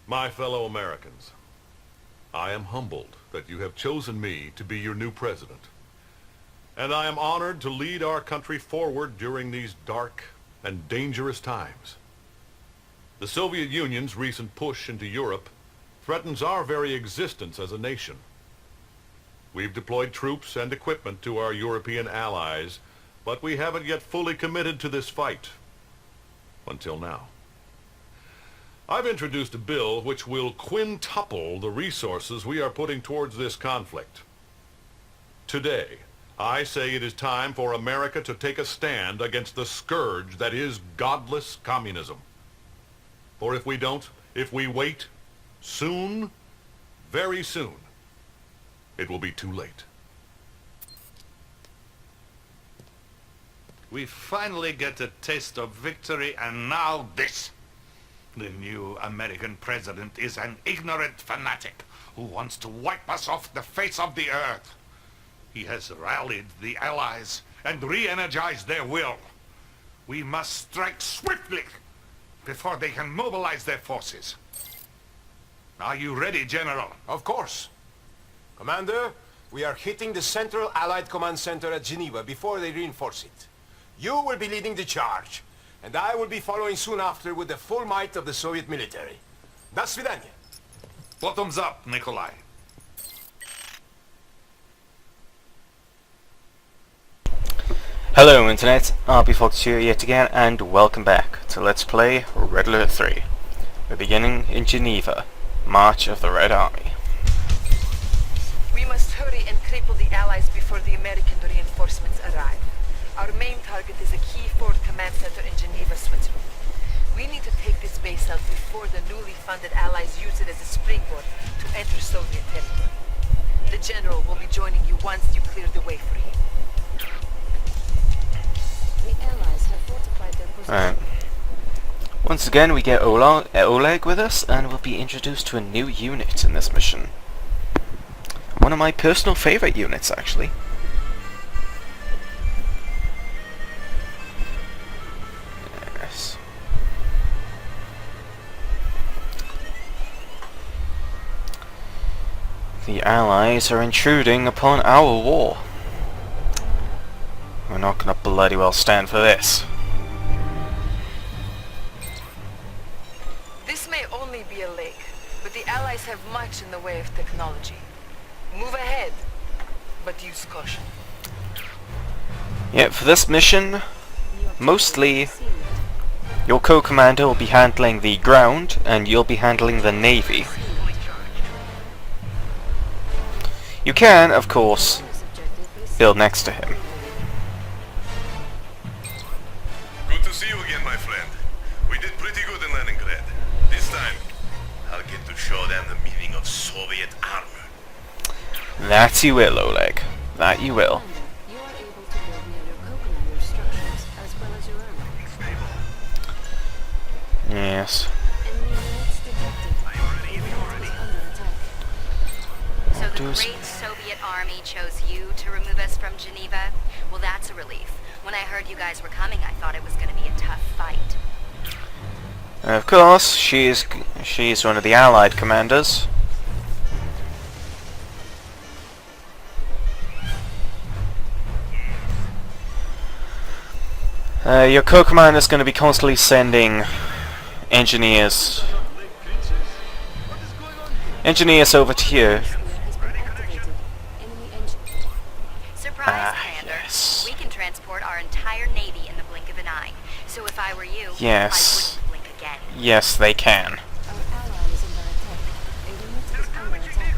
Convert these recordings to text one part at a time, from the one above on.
My fellow Americans, I am humbled that you have chosen me to be your new president. And I am honored to lead our country forward during these dark and dangerous times. The Soviet Union's recent push into Europe threatens our very existence as a nation. We've deployed troops and equipment to our European allies, but we haven't yet fully committed to this fight. Until now. I've introduced a bill which will quintuple the resources we are putting towards this conflict. Today, I say it is time for America to take a stand against the scourge that is godless communism. For if we don't, if we wait, soon, very soon, it will be too late. We finally get a taste of victory, and now this. The new American president is an ignorant fanatic who wants to wipe us off the face of the earth. He has rallied the Allies and re-energized their will. We must strike swiftly before they can mobilize their forces. Are you ready, General? Of course. Commander, we are hitting the Central Allied Command Center at Geneva before they reinforce it. You will be leading the charge, and I will be following soon after with the full might of the Soviet military. До свидания. Bottoms up, Nikolai. Hello Internet, RBFox here yet again, and welcome back to Let's Play Red Alert 3. We're beginning in Geneva, March of the Red Army. We must hurry and cripple the Allies before the American reinforcements arrive. Our main target is a key forward command center in Geneva, Switzerland. We need to take this base out before the newly funded Allies use it as a springboard to enter Soviet territory. The General will be joining you once you clear the way for him. The Allies have fortified their position. Alright. Once again we get Oleg with us, and we'll be introduced to a new unit in this mission. One of my personal favourite units, actually. Yes. The Allies are intruding upon our war. We're not gonna bloody well stand for this. This may only be a lake, but the Allies have much in the way of technology. Move ahead, but use caution. Yeah, for this mission, mostly your co-commander will be handling the ground, and you'll be handling the navy. You can, of course, build next to him. Good to see you again, my friend. We did pretty good in Leningrad. This time, I'll get to show them the meaning of Soviet armor. That you will, Oleg. That you will. You are able to build near your co-commander's structures as well as your own. Yes. Enemy units detected. Is under attack. So the Does- great Soviet army chose you to remove us from Geneva? Well, that's a relief. When I heard you guys were coming, I thought it was going to be a tough fight. Of course, she's one of the Allied commanders. Your co-commander is going to be constantly sending engineers over to you. Has been activated. Enemy engine. Surprise, Commander. yes. We can transport our entire navy in the blink of an eye. So if I were you, Yes. I wouldn't blink again. Yes, they can. Our ally is under attack. A unit is under attack.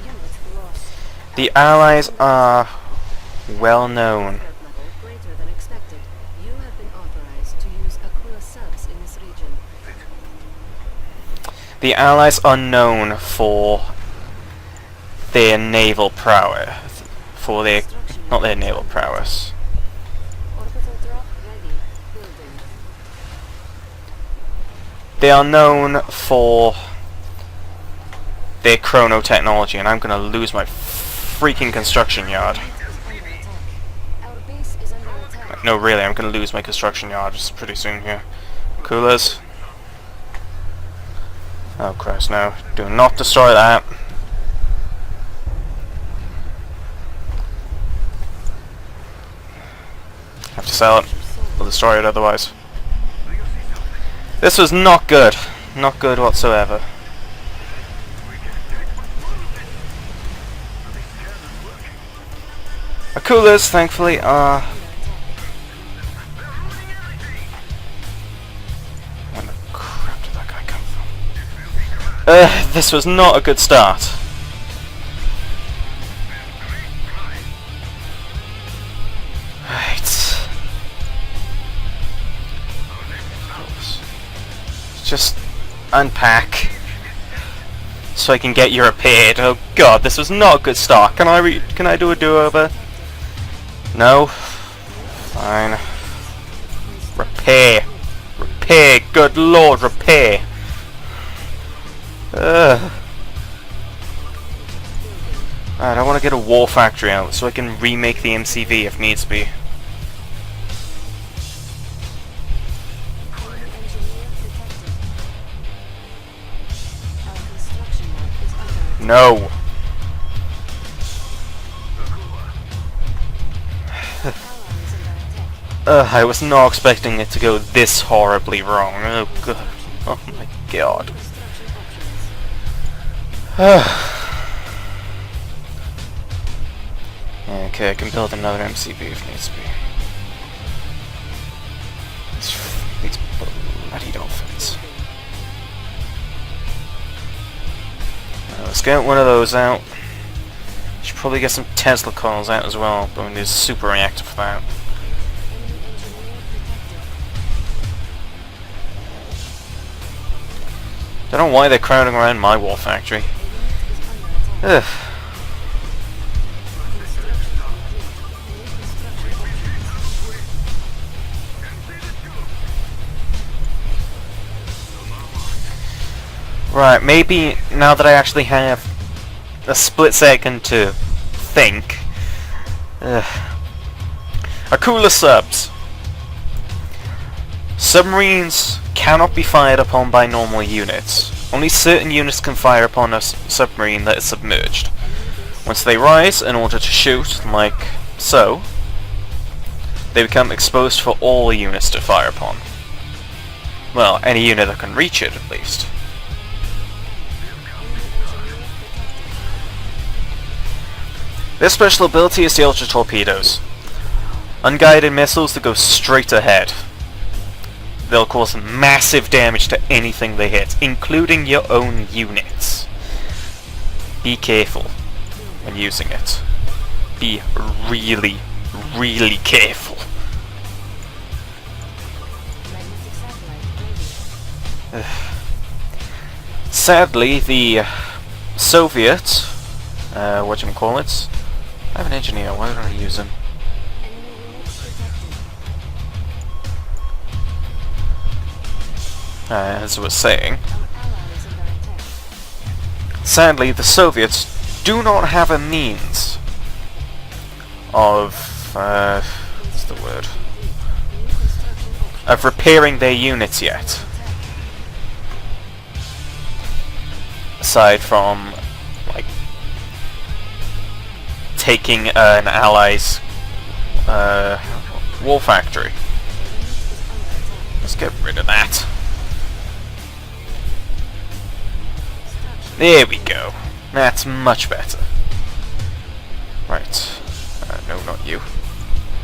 Unit lost. The Allies are well known. Threat level greater than expected. You have been authorized to use Aquila subs in this region. The Allies are known for their naval prowess. For their... not their naval prowess. Orbital drop ready. Building. They are known for their chrono technology, and I'm gonna lose my freaking construction yard. Under attack. Our base is under attack. No, really, I'm gonna lose my construction yard just pretty soon here. Coolers. Oh Christ, no. Do not destroy that. Have to sell it. We'll destroy it otherwise. This was not good. Not good whatsoever. Our coolers, thankfully, are... Where the crap did that guy come from? This was not a good start. Right. Just unpack so I can get you repaired. Oh god, this was not a good start. Can I do a do-over? No? Fine. Repair. Repair. Good lord, repair. Right, I want to get a war factory out so I can remake the MCV if needs be. No. I was not expecting it to go this horribly wrong. Oh god. Oh my god. Okay, I can build another MCV if needs to be. These bloody dolphins. Let's get one of those out. Should probably get some Tesla coils out as well, but we need a super reactor for that. Don't know why they're crowding around my war factory. Ugh. Right, maybe now that I actually have a split second to think. Akula subs. Submarines cannot be fired upon by normal units. Only certain units can fire upon a submarine that is submerged. Once they rise in order to shoot, like so, they become exposed for all units to fire upon. Well, any unit that can reach it, at least. Their special ability is the Ultra Torpedoes. Unguided missiles that go straight ahead. They'll cause massive damage to anything they hit, including your own units. Be careful when using it. Be really, really careful. Sadly, the Soviet, whatchamacallit, I have an engineer, why don't I use him? As I was saying, sadly the Soviets do not have a means of, what's the word? Of repairing their units yet. Aside from, like, taking an ally's war factory. Let's get rid of that. There we go. That's much better. Right. No, not you.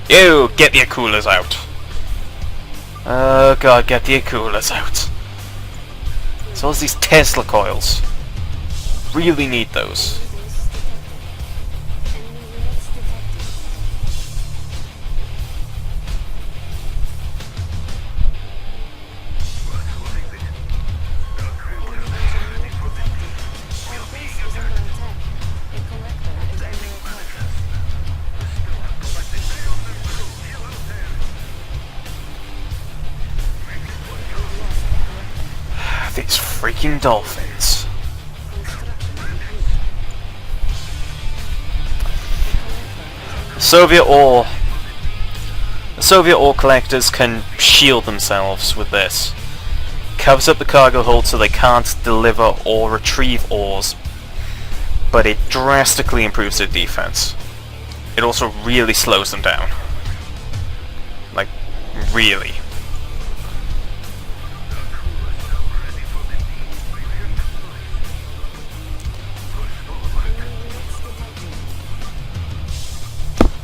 You! Get the Akulas out! Oh god, get the Akulas out. So there's these Tesla coils. Really need those. These freaking dolphins. The Soviet ore collectors can shield themselves with this. covers up the cargo hold so they can't deliver or retrieve ores, but it drastically improves their defense. It also really slows them down. Like, really.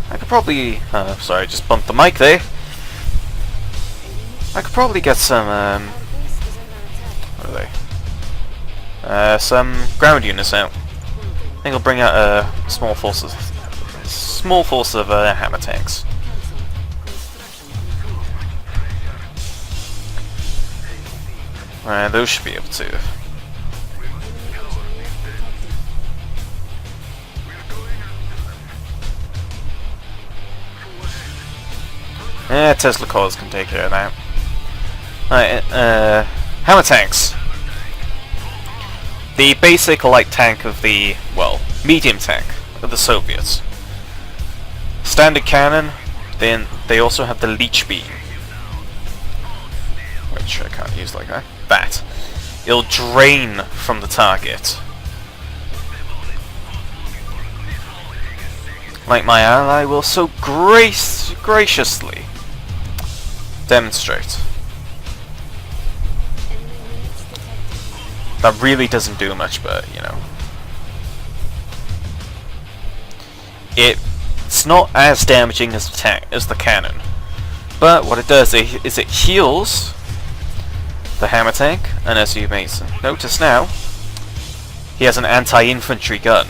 I could probably... sorry, I just bumped the mic there. I could probably get some, what are they? Some ground units out. I think I'll bring out a small force of hammer tanks. Those should be able to. Tesla coils can take care of that. Hammer tanks. The basic light tank of the, well, medium tank of the Soviets. Standard cannon, then they also have the leech beam. Which I can't use like that. That. It'll drain from the target. Like my ally will so graciously demonstrate. That really doesn't do much, but, you know. It's not as damaging as the cannon. But what it does is it heals the hammer tank, and as you may notice now, he has an anti-infantry gun.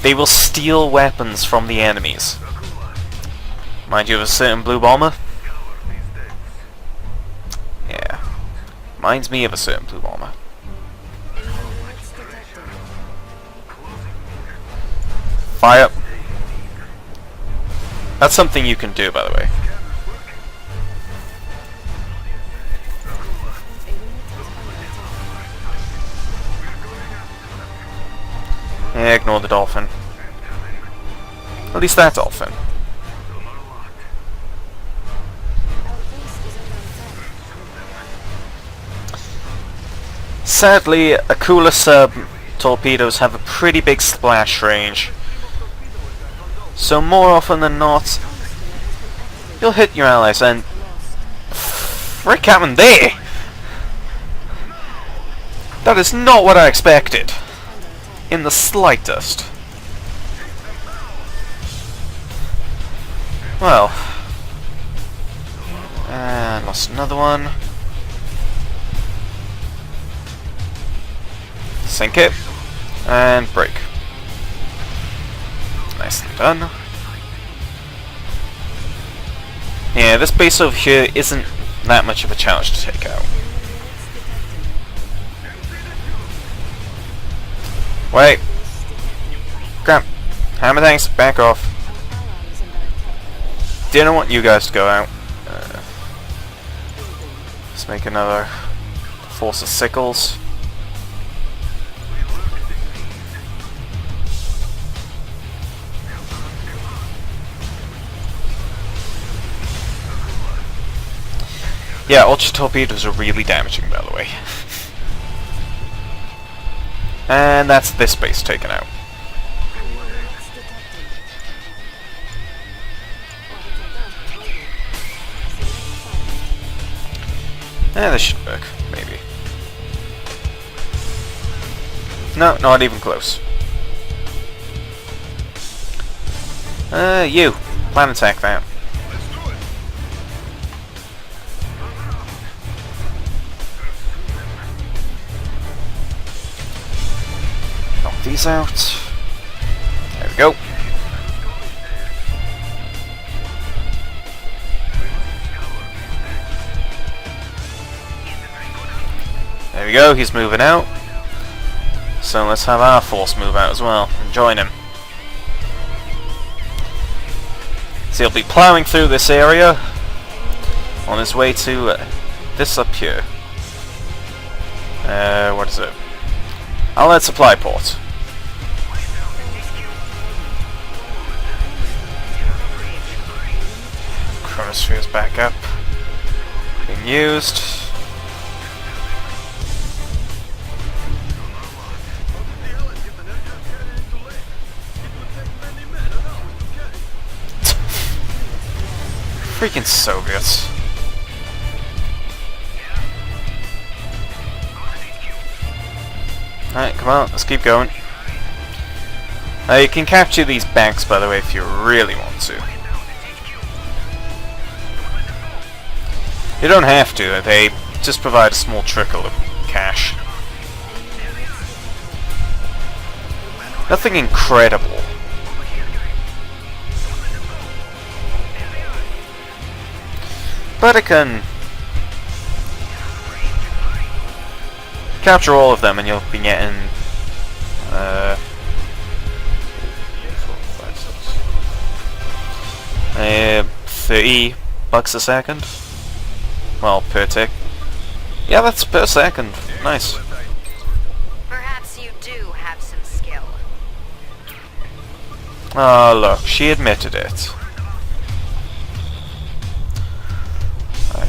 They will steal weapons from the enemies. Mind you of a certain blue bomber? Yeah. Reminds me of a certain blue bomber. Fire. That's something you can do, by the way. Yeah, ignore the dolphin. At least that dolphin. Sadly, Akula sub torpedoes have a pretty big splash range. So more often than not, you'll hit your allies and... Frick happened there! That is not what I expected. In the slightest. Well. And lost another one. Sink it. And break. Nicely done. Yeah, this base over here isn't that much of a challenge to take out. Wait! Crap! Hammer tanks, back off. Didn't want you guys to go out. Let's make another force of sickles. Yeah, ultra torpedoes are really damaging, by the way. And that's this base taken out. This should work, maybe. No, not even close. You. Plan attack that. Knock these out. There we go. There we go, he's moving out. So let's have our force move out as well and join him. So he'll be ploughing through this area on his way to this up here. What is it? Allied supply port. Chronosphere's back up. Being used. Freaking Soviets. Alright, come on, let's keep going. You can capture these banks, by the way, if you really want to. You don't have to, they just provide a small trickle of cash. Nothing incredible. But I can capture all of them and you'll be getting 30 bucks a second. Well, per tick. Yeah, that's per second. Nice. Perhaps you do have some skill. Oh, look, she admitted it. Right.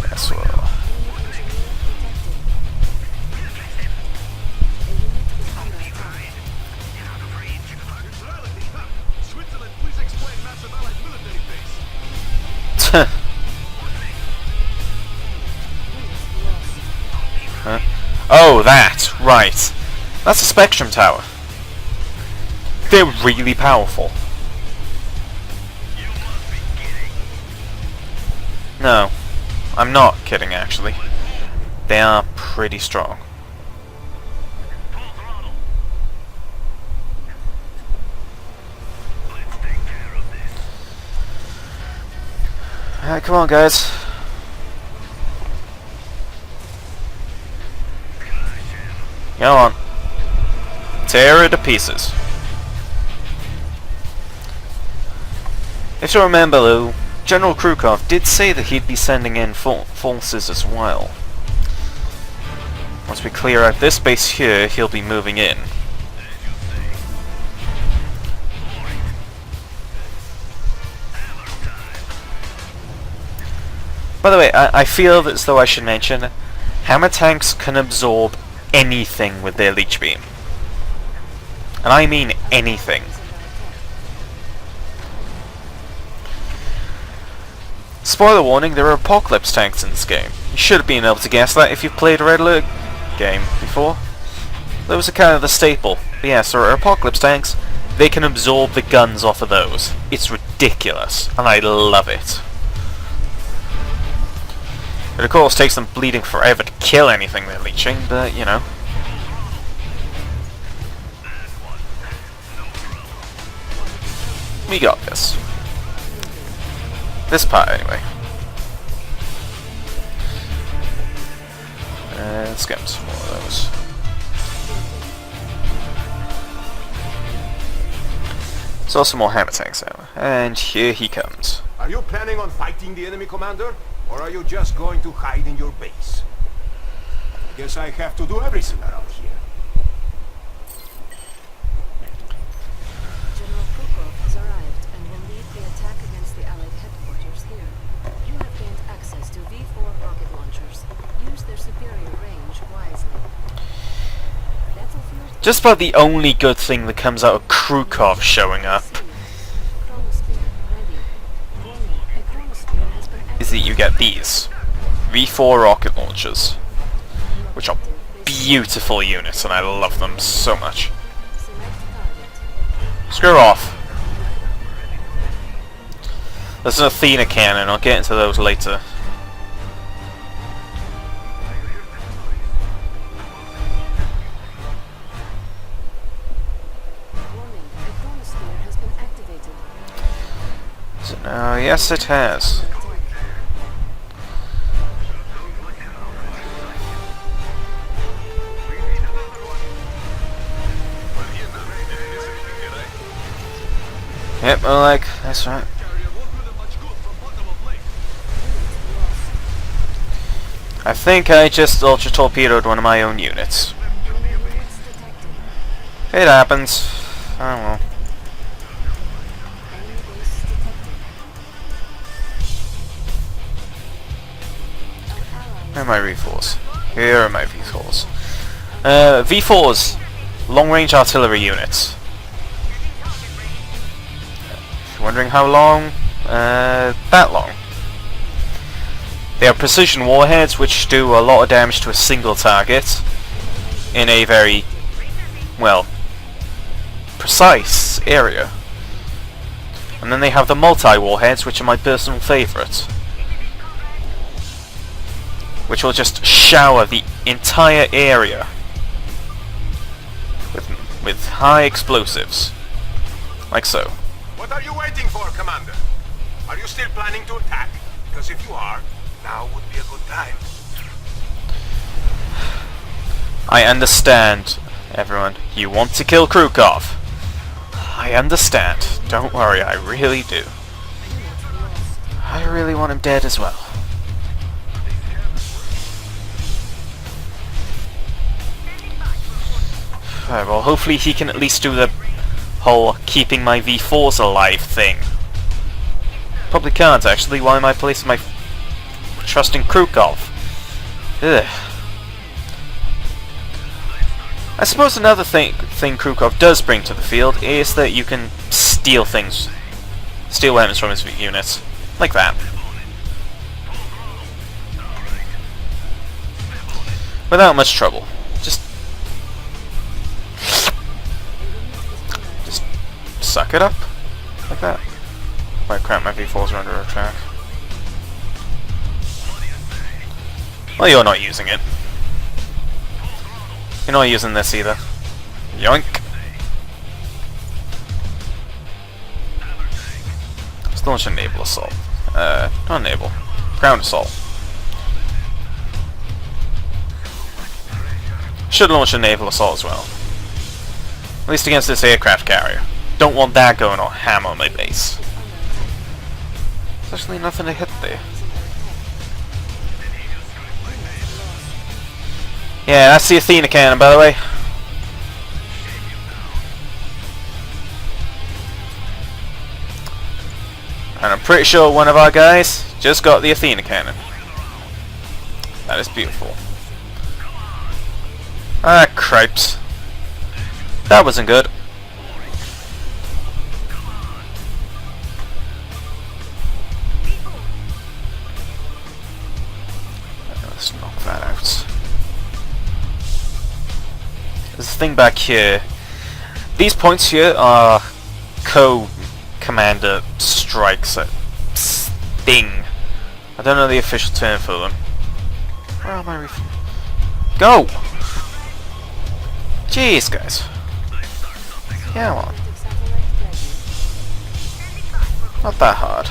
Yes, well. Huh? Oh, that! Right. That's a Spectrum Tower. They're really powerful. No. I'm not kidding, actually. They are pretty strong. Alright, come on, guys. Go on. Tear it to pieces. If you remember, though, General Krukov did say that he'd be sending in forces as well. Once we clear out this base here, he'll be moving in. By the way, I feel as though I should mention, hammer tanks can absorb anything with their leech beam. And I mean anything. Spoiler warning, there are Apocalypse tanks in this game. You should have been able to guess that if you've played a Red Alert game before. Those are kind of the staple. But yes, there are Apocalypse tanks. They can absorb the guns off of those. It's ridiculous, and I love it. It of course takes them bleeding forever to kill anything they're leeching, but you know. We got this. This part, anyway. Let's get some more of those. There's also more hammer tanks now. And here he comes. Are you planning on fighting the enemy, Commander? Or are you just going to hide in your base? I guess I have to do everything around here. General Krukov has arrived and will lead the attack against the Allied headquarters here. You have gained access to V4 rocket launchers. Use their superior range wisely. Battlefield. Just about the only good thing that comes out of Krukov showing up is that you get these V4 rocket launchers, which are beautiful units, and I love them so much. Screw off. There's an Athena cannon, I'll get into those later. So now, yes it has. Yep, Oleg, that's right. I think I just ultra-torpedoed one of my own units. It happens. I don't know. Where are my V4s? Here are my V4s. V4s, long-range artillery units. If you're wondering how long, that long. They are precision warheads which do a lot of damage to a single target in a very, well, precise area. And then they have the multi-warheads, which are my personal favourite, which will just shower the entire area with high explosives, like so. What are you waiting for, Commander? Are you still planning to attack? Because if you are, now would be a good time. I understand, everyone. You want to kill Krukov. I understand. Don't worry, I really do. I really want him dead as well. Alright, well, hopefully he can at least do the whole keeping my V4s alive thing. Probably can't, actually. Why am I placing my trust in Krukov? Ugh. I suppose another thing Krukov does bring to the field is that you can steal things. Steal weapons from his units. Like that. Without much trouble. Just suck it up. Like that. Oh crap, my V4s are under attack. Well, you're not using it. You're not using this either. Yoink! Let's launch a naval assault. Not naval. Ground assault. Should launch a naval assault as well. At least against this aircraft carrier. Don't want that going on ham on my base. There's actually nothing to hit there. Yeah, that's the Athena cannon, by the way. And I'm pretty sure one of our guys just got the Athena cannon. That is beautiful. Ah, cripes. That wasn't good. Let's knock that out. There's a thing back here. These points here are co-commander strikes at Sting. I don't know the official term for them. Where am I? Go! Jeez, guys. Yeah, on. Not that hard.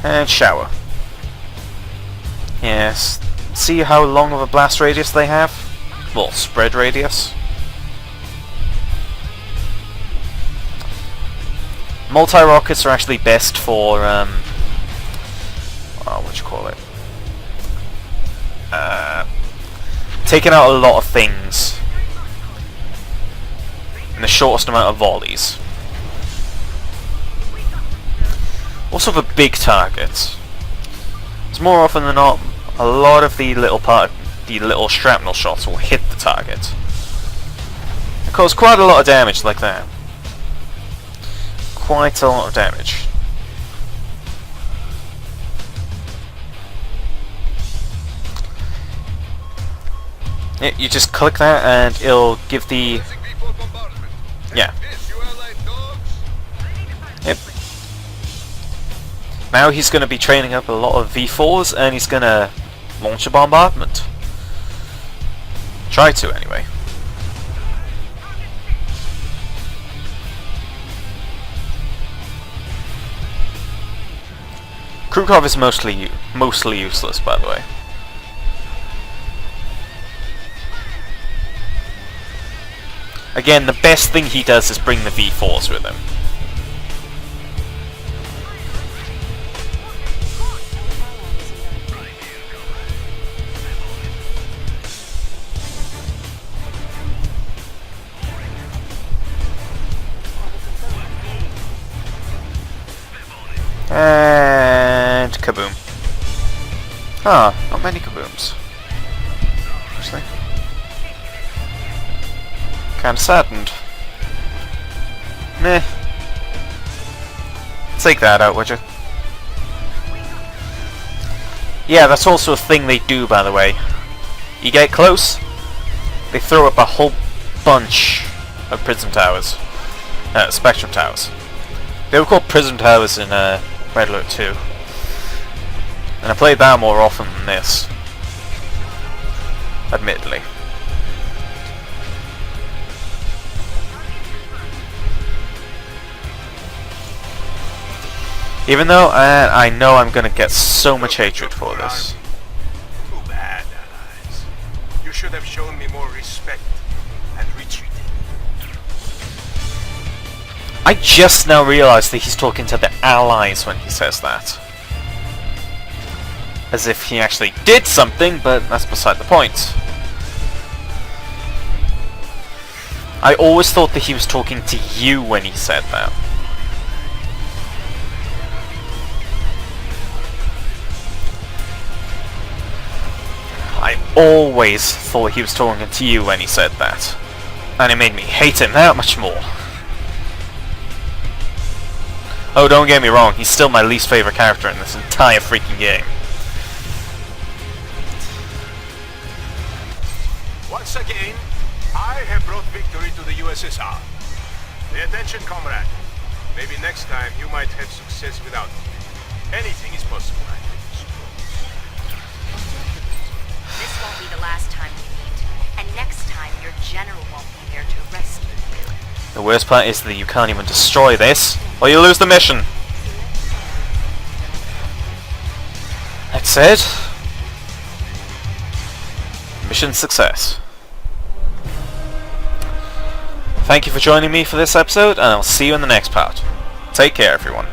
And shower. Yes. See how long of a blast radius they have? Well, spread radius. Multi-rockets are actually best for, what you call it? Taking out a lot of things in the shortest amount of volleys. Also for big targets. It's more often than not, a lot of the little shrapnel shots will hit the target. It causes quite a lot of damage like that. Quite a lot of damage. Yeah, you just click that and it'll give the... Yeah. Yep. Now he's going to be training up a lot of V4s and he's going to launch a bombardment. Try to, anyway. Krukov is mostly useless, by the way. Again, the best thing he does is bring the V4s with him. And kaboom. Ah, not many kabooms. Actually. Kinda saddened. Meh. Take that out, would you? Yeah, that's also a thing they do, by the way. You get close, they throw up a whole bunch of prism towers. Spectrum towers. They were called prism towers in Red Alert 2. And I played that more often than this. Admittedly. Even though I know I'm gonna get so much hatred for this. Too bad, allies. You should have shown me more respect and retreated. I just now realised that he's talking to the Allies when he says that. As if he actually did something, but that's beside the point. I always thought that he was talking to you when he said that. I always thought he was talking to you when he said that. And it made me hate him that much more. Oh, don't get me wrong, he's still my least favourite character in this entire freaking game. Once again, I have brought victory to the USSR. Pay attention, comrade. Maybe next time you might have success without me. Anything is possible, I think. This won't be the last time we meet, and next time your general won't be there to rescue you. The worst part is that you can't even destroy this, or you lose the mission. That said, mission success. Thank you for joining me for this episode, and I'll see you in the next part. Take care, everyone.